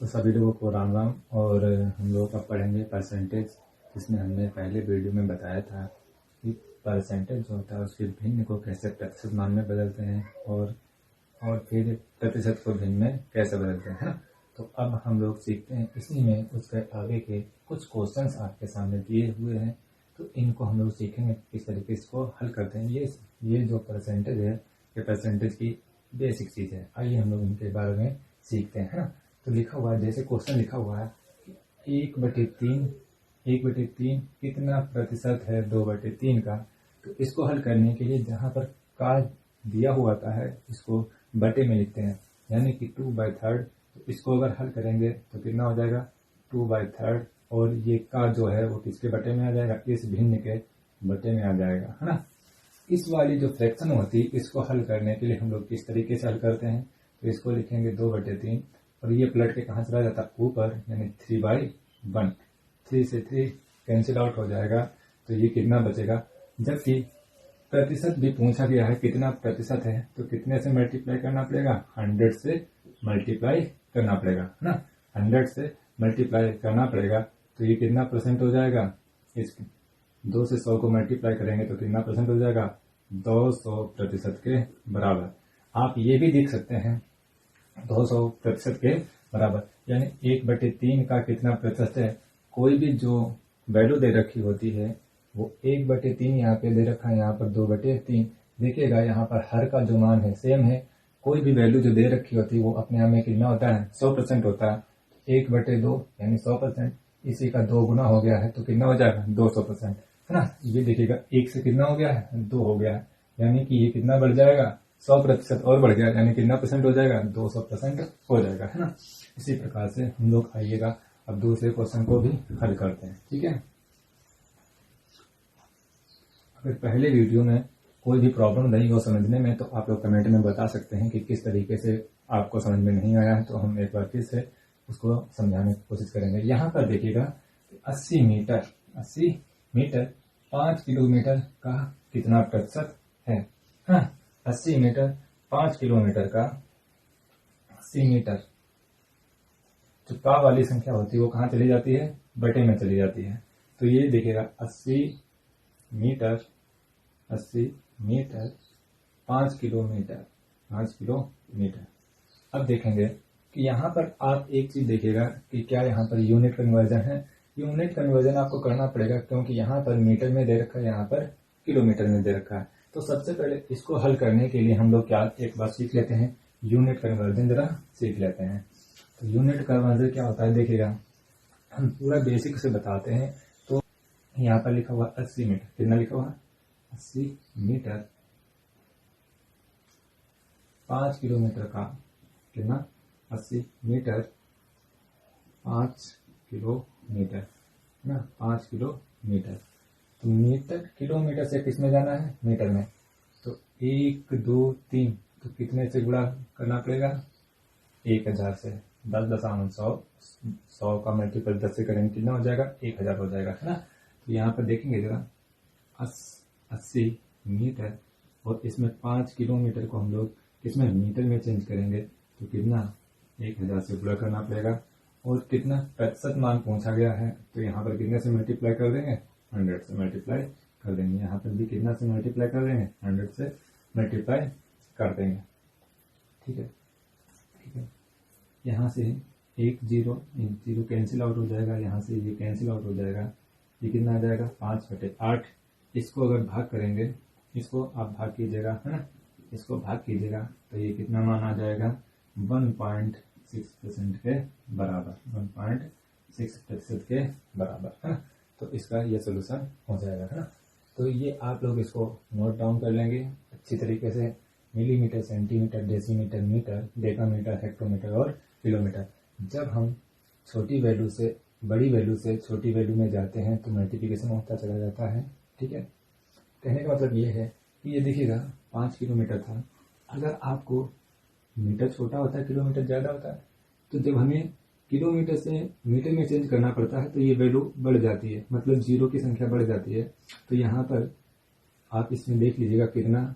तो सभी लोगों को राम राम। और हम लोग अब पढ़ेंगे परसेंटेज, जिसमें हमने पहले वीडियो में बताया था कि परसेंटेज जो होता है उसके भिन्न को कैसे प्रतिशत मान में बदलते हैं और फिर प्रतिशत को भिन्न में कैसे बदलते हैं, है ना। तो अब हम लोग सीखते हैं, इसी में उसके आगे के कुछ क्वेश्चंस आपके सामने दिए हुए हैं, तो इनको हम लोग सीखेंगे किस तरीके से इसको हल करते हैं। ये जो परसेंटेज है, ये परसेंटेज की बेसिक चीज़ है। आइए हम लोग इनके बारे में सीखते हैं, है ना। तो लिखा हुआ है, जैसे क्वेश्चन लिखा हुआ है 1/3 कितना प्रतिशत है 2/3 का। तो इसको हल करने के लिए जहाँ पर का दिया हुआ आता है इसको बटे में लिखते हैं, यानी कि 2/3। तो इसको अगर हल करेंगे तो कितना हो जाएगा 2/3, और ये का जो है वो किसके बटे में आ जाएगा, इस भिन्न के बटे में आ जाएगा, है ना। इस वाली जो फ्रैक्शन होती है इसको हल करने के लिए हम लोग किस तरीके से हल करते हैं, तो इसको लिखेंगे 2/3 और ये पलट के कहाँ चला जाता है ऊपर, यानी 3/1। 3 से 3 कैंसिल आउट हो जाएगा, तो ये कितना बचेगा। जबकि प्रतिशत भी पूछा गया है कितना प्रतिशत है, तो कितने से मल्टीप्लाई करना पड़ेगा, 100 से मल्टीप्लाई करना पड़ेगा, है ना। 100 से मल्टीप्लाई करना पड़ेगा, तो ये कितना परसेंट हो जाएगा। इस 2 से 100 को मल्टीप्लाई करेंगे तो कितना परसेंट हो जाएगा, 200% के बराबर। आप ये भी देख सकते हैं 200% के बराबर, यानी 1/3 का कितना प्रतिशत है। कोई भी जो वैल्यू दे रखी होती है वो 1/3 यहाँ पे दे रखा है, यहाँ पर 2/3। देखिएगा यहाँ पर हर का जो मान है सेम है। कोई भी वैल्यू जो दे रखी होती है वो अपने आप में कितना होता है, 100% होता है। 1/2 यानी 100%, इसी का 2 गुना हो गया है तो कितना हो जाएगा 200%, है ना। ये देखिएगा 1 से कितना हो गया है, 2 हो गया है, यानी कि ये कितना बढ़ जाएगा 100% और बढ़ गया, यानी कितना परसेंट हो जाएगा 200% हो जाएगा, है ना। इसी प्रकार से हम लोग आइएगा अब दूसरे क्वेश्चन को भी हल करते हैं, ठीक है। अगर पहले वीडियो में कोई भी प्रॉब्लम रही हो समझने में तो आप लोग कमेंट में बता सकते हैं कि किस तरीके से आपको समझ में नहीं आया है, तो हम एक बार फिर से उसको समझाने की कोशिश करेंगे। यहाँ पर देखिएगा 80 मीटर 5 किलोमीटर का कितना प्रतिशत है। हाँ, 80 मीटर 5 किलोमीटर का 80 मीटर जो का वाली संख्या होती है वो कहाँ चली जाती है, बटे में चली जाती है। तो ये देखिएगा 80 मीटर 5 किलोमीटर। अब देखेंगे कि यहाँ पर आप एक चीज देखिएगा कि क्या यहाँ पर यूनिट कन्वर्जन है। यूनिट कन्वर्जन आपको करना पड़ेगा, क्योंकि यहाँ पर मीटर में दे रखा है, यहाँ पर किलोमीटर में दे रखा है। तो सबसे पहले इसको हल करने के लिए हम लोग क्या एक बार सीख लेते हैं, यूनिट कन्वर्जन जरा सीख लेते हैं। तो यूनिट कन्वर्जन क्या होता है देखिएगा, हम पूरा बेसिक से बताते हैं। तो यहाँ पर लिखा हुआ 80 मीटर, कितना लिखा हुआ 80 मीटर 5 किलोमीटर का कितना, 80 मीटर 5 किलोमीटर, ना 5 किलोमीटर। तो मीटर किलोमीटर से किस में जाना है, मीटर में। तो 1 2 3, तो कितने से गुणा करना पड़ेगा, 1000 से। 10 का मल्टीपल 10 से करेंगे कितना हो जाएगा, 1000 हो जाएगा, है ना। तो यहाँ पर देखेंगे जरा 80 मीटर और इसमें 5 किलोमीटर को हम लोग इसमें मीटर में चेंज करेंगे तो कितना 1000 से गुणा करना पड़ेगा। और कितना प्रतिशत मान पूछा गया है, तो यहाँ पर कितने से मल्टीप्लाई कर देंगे, 100 से मल्टीप्लाई कर देंगे। यहाँ पर भी कितना से मल्टीप्लाई कर देंगे, 100 से मल्टीप्लाई कर देंगे, ठीक है। यहाँ से 1 0 कैंसिल आउट हो जाएगा, यहाँ से ये कैंसिल आउट हो जाएगा। ये कितना आ जाएगा 5/8। इसको अगर भाग करेंगे, इसको आप भाग कीजिएगा, है ना, इसको भाग कीजिएगा तो ये कितना मान आ जाएगा 1.6% के बराबर, 1.6% के बराबर, है ना। तो इसका ये सोल्यूशन हो जाएगा, है ना। तो ये आप लोग इसको नोट डाउन कर लेंगे अच्छी तरीके से। Millimetre, centimetre, decimetre, metre, decametre, hectometre और किलोमीटर। जब हम छोटी वैल्यू से बड़ी वैल्यू से छोटी वैल्यू में जाते हैं तो मल्टीप्लिकेशन होता चला जाता है, ठीक है। कहने का मतलब ये है कि ये देखिएगा 5 किलोमीटर था। अगर आपको मीटर छोटा होता है, किलोमीटर ज़्यादा होता है, तो जब हमें किलोमीटर से मीटर में चेंज करना पड़ता है तो ये वैल्यू बढ़ जाती है, मतलब जीरो की संख्या बढ़ जाती है। तो यहाँ पर आप इसमें देख लीजिएगा कितना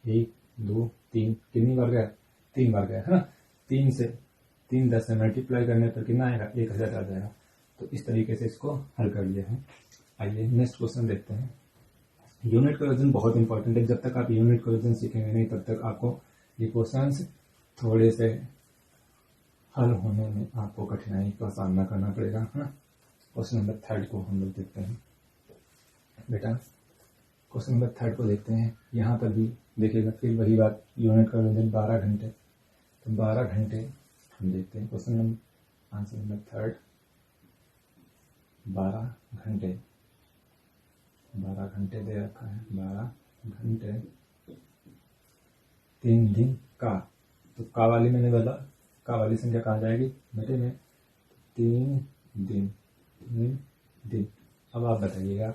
1 2 3 कितनी बार गया, 3 बार गया, है ना। 3 से 3 10 से मल्टीप्लाई करने पर कितना आएगा, 1000 आ जाएगा। तो इस तरीके से इसको हल कर लिया है। आइए नेक्स्ट क्वेश्चन देखते हैं। यूनिट कन्वर्जन बहुत इंपॉर्टेंट है। जब तक आप यूनिट कन्वर्जन सीखेंगे नहीं तब तक आपको ये क्वेश्चंस थोड़े से हल होने में आपको कठिनाई का सामना करना पड़ेगा, है ना। क्वेश्चन नंबर 3 को हम लोग देखते हैं। बेटा क्वेश्चन नंबर 3 को देखते हैं। यहाँ पर भी देखिएगा फिर वही बात, यूनिट कन्वर्जन 12 घंटे। तो 12 घंटे हम देखते हैं। क्वेश्चन नंबर आंसर नंबर 3 12 घंटे, 12 घंटे दे रखा है। 12 घंटे 3 दिन का, तो का वाली मैंने बोला, का वाली संख्या कहाँ जाएगी बेटे में, 3 दिन, 3 दिन। अब आप बताइएगा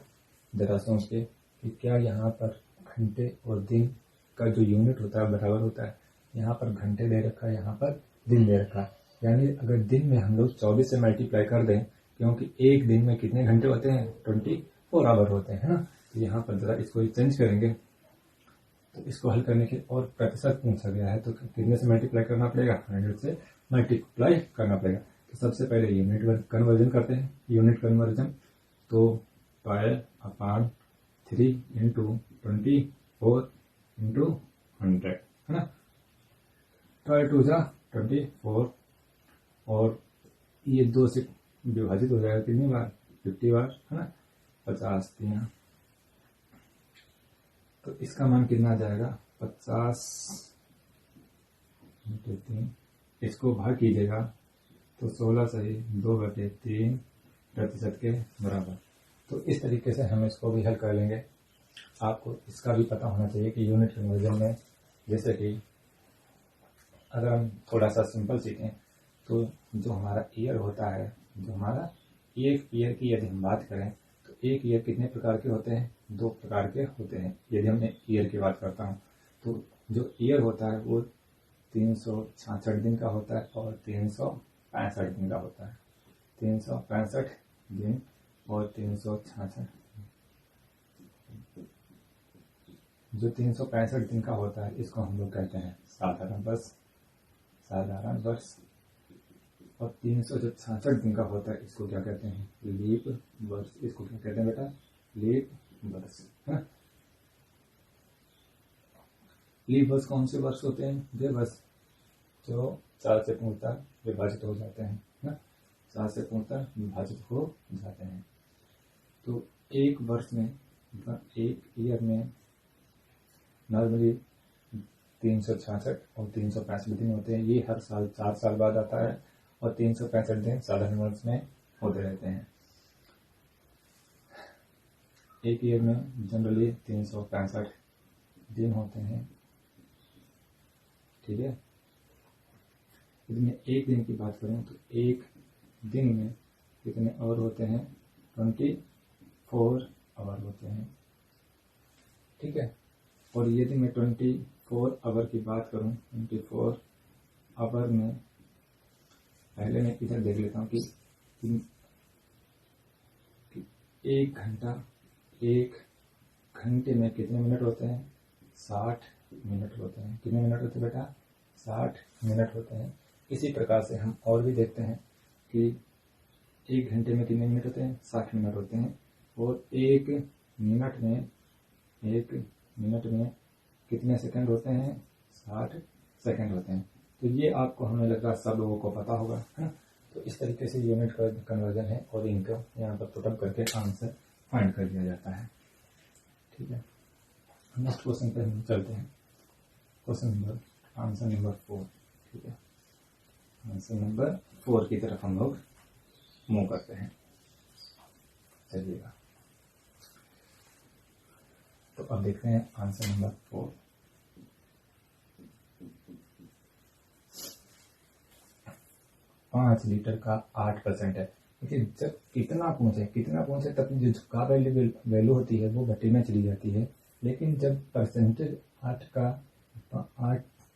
जरा सोच के कि क्या यहाँ पर घंटे और दिन का जो यूनिट होता है बराबर होता है। यहाँ पर घंटे दे रखा है, यहाँ पर दिन दे रखा है। यानी अगर दिन में हम लोग 24 से मल्टीप्लाई कर दें, क्योंकि एक दिन में कितने घंटे होते हैं, 24 आवर होते हैं ना। तो यहाँ पर जरा इसको चेंज करेंगे। तो इसको हल करने के और प्रतिशत पूछा गया है, तो कितने से मल्टीप्लाई करना पड़ेगा, 100 से मल्टीप्लाई करना पड़ेगा। तो सबसे पहले यूनिट कन्वर्जन करते हैं। यूनिट कन्वर्जन तो 12/3 इंटू 24 इंटू 100, है ना। 12 2 जा 24 और ये 2 से विभाजित हो जाएगा कितनी बार, 50 बार, है ना। 50 3, तो इसका मान कितना आ जाएगा, 50 इंटू 3। इसको भाग कीजिएगा तो 16 सही 2/3 प्रतिशत के बराबर। तो इस तरीके से हम इसको भी हल कर लेंगे। आपको इसका भी पता होना चाहिए कि यूनिट कन्वर्जन में, जैसे कि अगर हम थोड़ा सा सिंपल सीखें तो जो हमारा ईयर होता है, जो हमारा एक ईयर की यदि हम बात करें तो एक ईयर कितने प्रकार के होते हैं, 2 प्रकार के होते हैं। यदि हमने ईयर की बात करता हूँ तो जो ईयर होता है वो 366 दिन का होता है और 365 दिन का होता है। 365 दिन और 366, जो 365 दिन का होता है इसको हम लोग कहते हैं साधारण वर्ष, साधारण वर्ष। और 366 दिन का होता है इसको क्या कहते हैं, लीप वर्ष। इसको क्या कहते हैं बेटा, लीप वर्ष, है। लीप वर्ष कौन से वर्ष होते हैं, वे वर्ष जो 4 से पूर्णतः विभाजित हो जाते हैं ना, 4 से पूर्णतः विभाजित हो जाते हैं। तो एक वर्ष में, एक ईयर में नॉर्मली 366 और 365 दिन होते हैं। ये हर साल 4 साल बाद आता है और 365 दिन साधारण वर्ष में होते रहते हैं। एक ईयर में जनरली 365 दिन होते हैं, ठीक है। यदि मैं एक दिन की बात करूं तो एक दिन में कितने आवर होते हैं, 24 आवर होते हैं, ठीक है। और यदि मैं 24 आवर की बात करूं, 24 आवर में पहले मैं इधर देख लेता हूँ कि एक घंटा, एक घंटे में कितने मिनट होते हैं, 60 मिनट होते हैं। कितने मिनट होते हैं बेटा, 60 मिनट होते हैं। इसी प्रकार से हम और भी देखते हैं कि एक घंटे में कितने मिनट होते हैं, 60 मिनट होते हैं। और एक मिनट में कितने सेकंड होते हैं, 60 सेकंड होते हैं। तो ये आपको हमें लग रहा है सब लोगों को पता होगा, है ना। तो इस तरीके से यूनिट का कन्वर्जन है और इनको यहाँ पर पुटअप करके आंसर फाइंड कर दिया जाता है, ठीक है। नेक्स्ट क्वेश्चन पे हम चलते हैं। क्वेश्चन नंबर आंसर नंबर 4, ठीक है। आंसर नंबर 4 की तरफ हम लोग मूव करते हैं, चलिएगा। तो अब देखते हैं आंसर नंबर 4। पाँच लीटर का 8% है। देखिए जब कितना पहुंचे तब जो का वैल्यू होती है वो घटी में चली जाती है। लेकिन जब परसेंटेज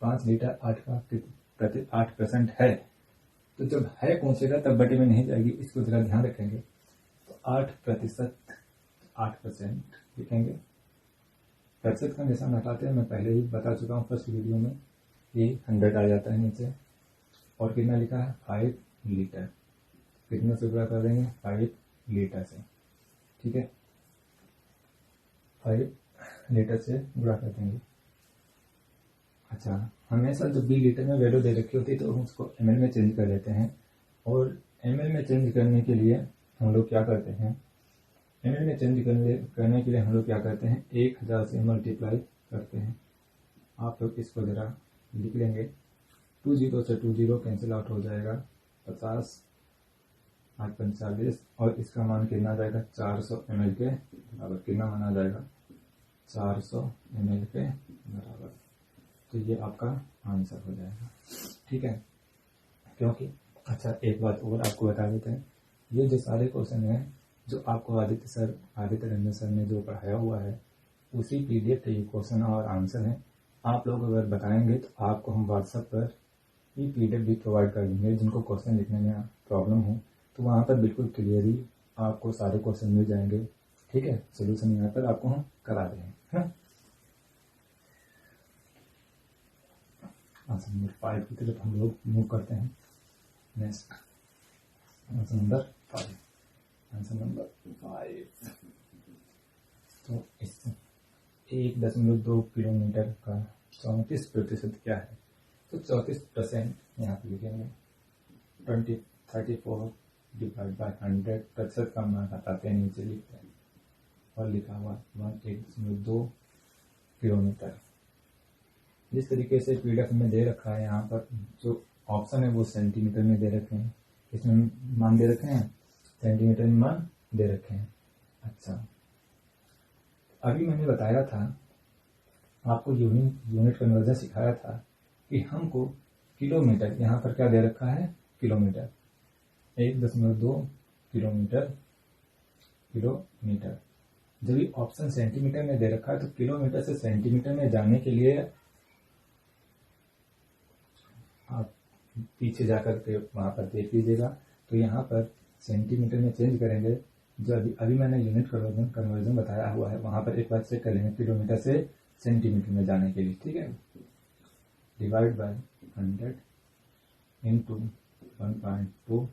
5 लीटर 8 का 8% है, तो जब है पहुंचेगा तब बटे में नहीं जाएगी। इसको जरा ध्यान रखेंगे। तो 8% लिखेंगे। प्रतिशत का निशान हटाते हैं, मैं पहले ही बता चुका हूँ फर्स्ट वीडियो में, ये 100 आ जाता है नीचे। और कितना लिखा है 5 लीटर, कितने से गुणा कर देंगे 5 लीटर से, ठीक है 5 लीटर से गुणा कर देंगे। अच्छा, हमेशा जब भी लीटर में वैल्यू दे रखी होती है तो हम उसको ml में चेंज कर लेते हैं, और ml में चेंज करने के लिए हम लोग क्या करते हैं, ml में चेंज करने के लिए हम लोग क्या करते हैं 1000 से मल्टीप्लाई करते हैं। आप लोग इसको ज़रा लिख लेंगे, 20 से 20 कैंसिल आउट हो जाएगा, 50 8 45, और इसका मान कितना आ जाएगा 400 ml के बराबर। कितना माना जाएगा 400 ml के बराबर। तो ये आपका आंसर हो जाएगा, ठीक है। क्योंकि अच्छा एक बात और आपको बता देते हैं, ये जो सारे क्वेश्चन हैं जो आपको आदित्य रंजन सर ने जो पढ़ाया हुआ है उसी पीडीएफ के ये क्वेश्चन और आंसर हैं। आप लोग अगर बताएंगे तो आपको हम व्हाट्सएप पर ये पीडीएफ भी प्रोवाइड कर देंगे। जिनको क्वेश्चन लिखने में प्रॉब्लम हो तो वहाँ पर बिल्कुल क्लियरली आपको सारे क्वेश्चन मिल जाएंगे, ठीक है। सोल्यूशन यहाँ पर आपको हम करा देंगे, है। आंसर नंबर 5 की तरफ हम लोग मूव करते हैं। Next answer number 5, answer number 5। तो इससे 1.2 किलोमीटर का 34% क्या है, तो 34% यहाँ पे लिखेंगे 34 डिवाइड बाय 100, प्रतिशत का मान हटाते हैं नीचे लिखते हैं, और लिखा हुआ 1.2 किलोमीटर। जिस तरीके से पीडीएफ में दे रखा है, यहाँ पर जो ऑप्शन है वो सेंटीमीटर में दे रखे हैं, इसमें मान दे रखे हैं सेंटीमीटर में मान दे रखे हैं। अच्छा, अभी मैंने बताया था आपको यूनिट कन्वर्जन सिखाया था कि हमको किलोमीटर, यहाँ पर क्या दे रखा है किलोमीटर, 1.2 किलोमीटर। जब ये ऑप्शन सेंटीमीटर में दे रखा है तो किलोमीटर से सेंटीमीटर में जाने के लिए आप पीछे जाकर के वहां पर देख लीजिएगा, तो यहाँ पर सेंटीमीटर में चेंज करेंगे। जो अभी मैंने यूनिट कन्वर्जन बताया हुआ है वहां पर एक बार चेक कर लेंगे किलोमीटर से सेंटीमीटर में जाने के लिए, ठीक है। डिवाइड बाय 100 इंटू 1.2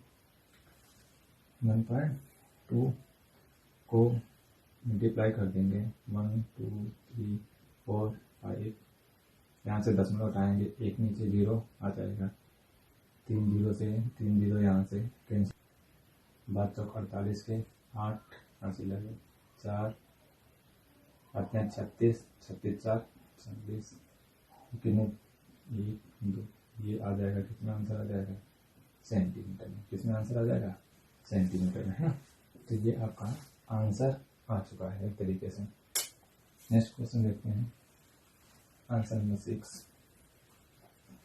को मल्टीप्लाई कर देंगे 1 2 3 4 5, यहाँ से 10 हटाएंगे, एक नीचे 0 आ जाएगा, 3 0 से 3 0 यहाँ से कैंसिल, 48 के 8 हासिल लगे 4 आते हैं 36 4 26, कितने 1 2, ये आ जाएगा कितना आंसर आ जाएगा सेंटीमीटर में। किसमें आंसर आ जाएगा सेंटीमीटर में, है ना। तो ये आपका आंसर आ चुका है एक तरीके से। नेक्स्ट क्वेश्चन देखते हैं, आंसर नंबर 6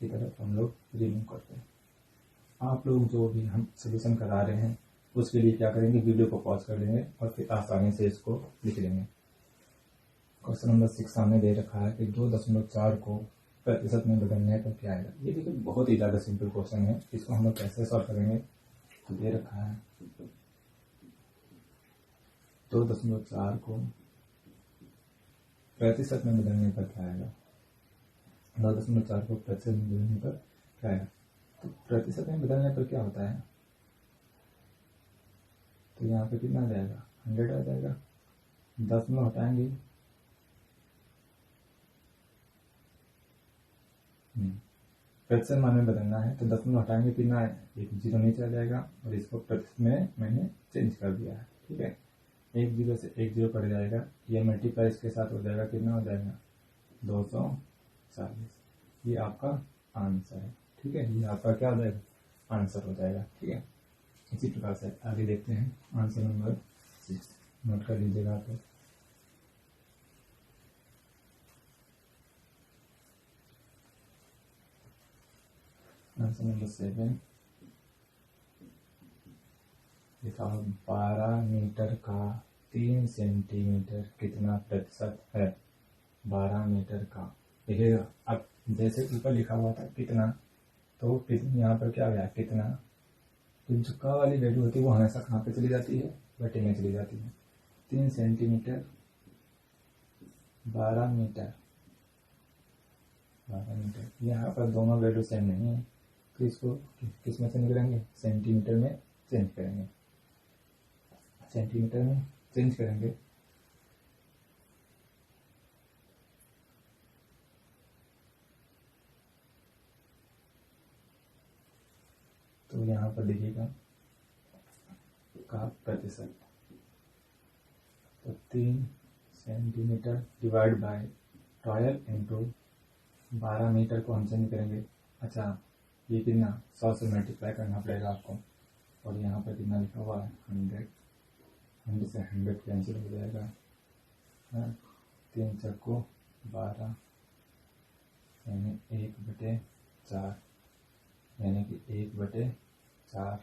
की तरफ हम लोग रिमूव करते हैं। आप लोग जो भी हम सोल्यूशन करा रहे हैं उसके लिए क्या करेंगे, वीडियो को पॉज कर लेंगे और फिर आसानी से इसको लिख लेंगे। क्वेश्चन नंबर 6 सामने दे रखा है कि 2.4 को प्रतिशत में बदलने पर क्या आएगा। ये देखिए बहुत ही ज़्यादा सिंपल क्वेश्चन है, इसको हम लोग कैसे सॉल्व करेंगे। तो दे रखा है 2.4 को प्रतिशत में बदलने पर क्या आएगा, 2.4 को प्रतिशत में बदलने पर क्या आएगा। तो प्रतिशत में बदलने पर क्या होता है, तो यहाँ पे कितना आ जाएगा 100 आ जाएगा, 10 में हटाएंगे प्रतिशत मान में बदलना है तो 10 में हटाएंगे कितना है, एक 0 नीचे आ जाएगा, और इसको प्रतिशत में मैंने चेंज कर दिया है, ठीक है। 1 0 से 1 0 कट जाएगा, ये मल्टीप्लाई इसके साथ हो जाएगा, कितना हो जाएगा 240। ये आपका आंसर है, ठीक है। ये आपका क्या हो जाएगा आंसर हो जाएगा, ठीक है। इसी प्रकार से आगे देखते हैं आंसर नंबर 6, नोट कर लीजिएगा आप। आंसर नंबर 7 लिखा 12 मीटर का 3 सेंटीमीटर कितना प्रतिशत है। 12 मीटर का देखिएगा, अब जैसे ऊपर लिखा हुआ था कितना, तो यहाँ पर क्या गया कितना, तो जो का वाली वैल्यू होती है वो हमेशा कहाँ पे चली जाती है, बटे में चली जाती है। 3 सेंटीमीटर 12 मीटर, यहाँ पर दोनों वैल्यू सेम नहीं है, तो इसको किस में चेंज करेंगे, सेंटीमीटर में चेंज करेंगे, सेंटीमीटर में चेंज करेंगे। तो यहाँ पर देखिएगा का प्रतिशत, तो 3 centimetre divide by 12 into 12 metre को हम चेंज करेंगे। अच्छा, ये कितना 100 से मल्टीप्लाई करना पड़ेगा आपको, और यहाँ पर कितना लिखा हुआ है 100, 100 से 100 कैंसिल हो जाएगा, 3 चक्को 12 यानी 1/4, यानी कि 1/4।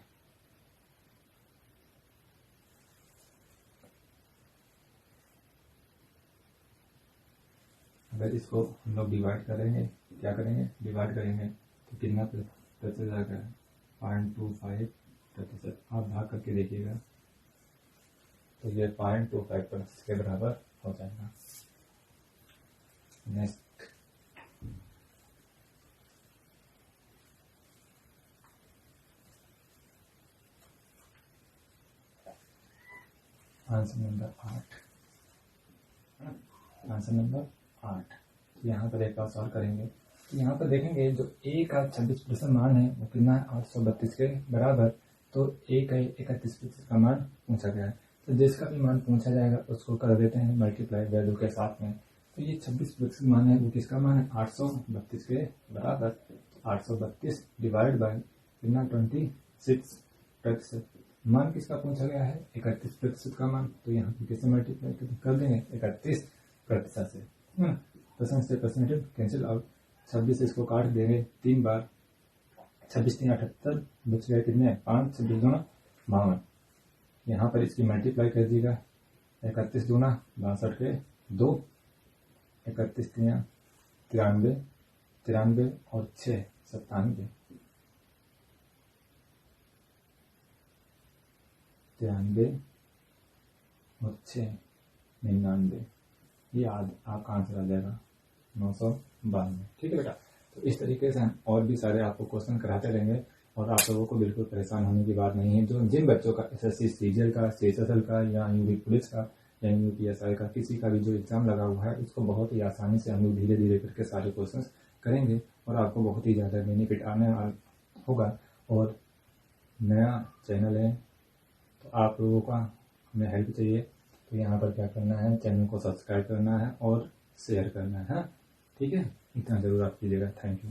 अगर इसको हम लोग डिवाइड करेंगे, क्या करेंगे, डिवाइड करेंगे तो कितना प्रतिशत आ गया, 0.25%। आप भाग करके देखिएगा तो ये 0.25% के बराबर हो जाएगा। Next answer number 8, answer number 8। यहाँ पर एक बार सॉल्व करेंगे तो यहाँ पर देखेंगे जो a का 26% मान है वो कितना है, 832 के बराबर। तो a का 31% का मान पूछा गया है, तो जिसका भी मान पूछा जाएगा उसको कर देते हैं मल्टीप्लाई वैल्यू के साथ में। तो ये 26% मान है वो किसका मान है, 832 के बराबर। तो 832 डिवाइड बाय कितना 26%। मान किसका पूछा गया है, 31% का मान। तो यहाँ पे किससे मल्टीप्लाई कर देंगे, 31% से, परसेंट से परसेंटेज कैंसिल आउट। 26 इसको काट देंगे 3 बार, 26 3 78, बच गए कितने 5, 26 दूना 52। यहाँ पर इसकी मल्टीप्लाई कर दीजिएगा, 31 दूना 62 के 2, 31 3 93, 93 और 6 97, 93 और 6 99। ये आपका आंसर आ जाएगा 992। ठीक है बेटा। तो इस तरीके से हम और भी सारे आपको क्वेश्चन कराते रहेंगे, और आप लोगों को बिल्कुल परेशान होने की बात नहीं है। जो जिन बच्चों का एसएससी सीजीएल का, सीएसएसएल का, या यूपी पुलिस का, या यूपीएसआई का, किसी का भी जो एग्जाम लगा हुआ है, उसको बहुत ही आसानी से हम लोग धीरे धीरे करके सारे क्वेश्चन करेंगे, और आपको बहुत ही ज़्यादा बेनिफिट आने होगा। और नया चैनल है तो आप लोगों का हमें हेल्प चाहिए, तो यहाँ पर क्या करना है, चैनल को सब्सक्राइब करना है और शेयर करना है। ठीक है, इतना जरूर आप कीजिएगा। Thank you.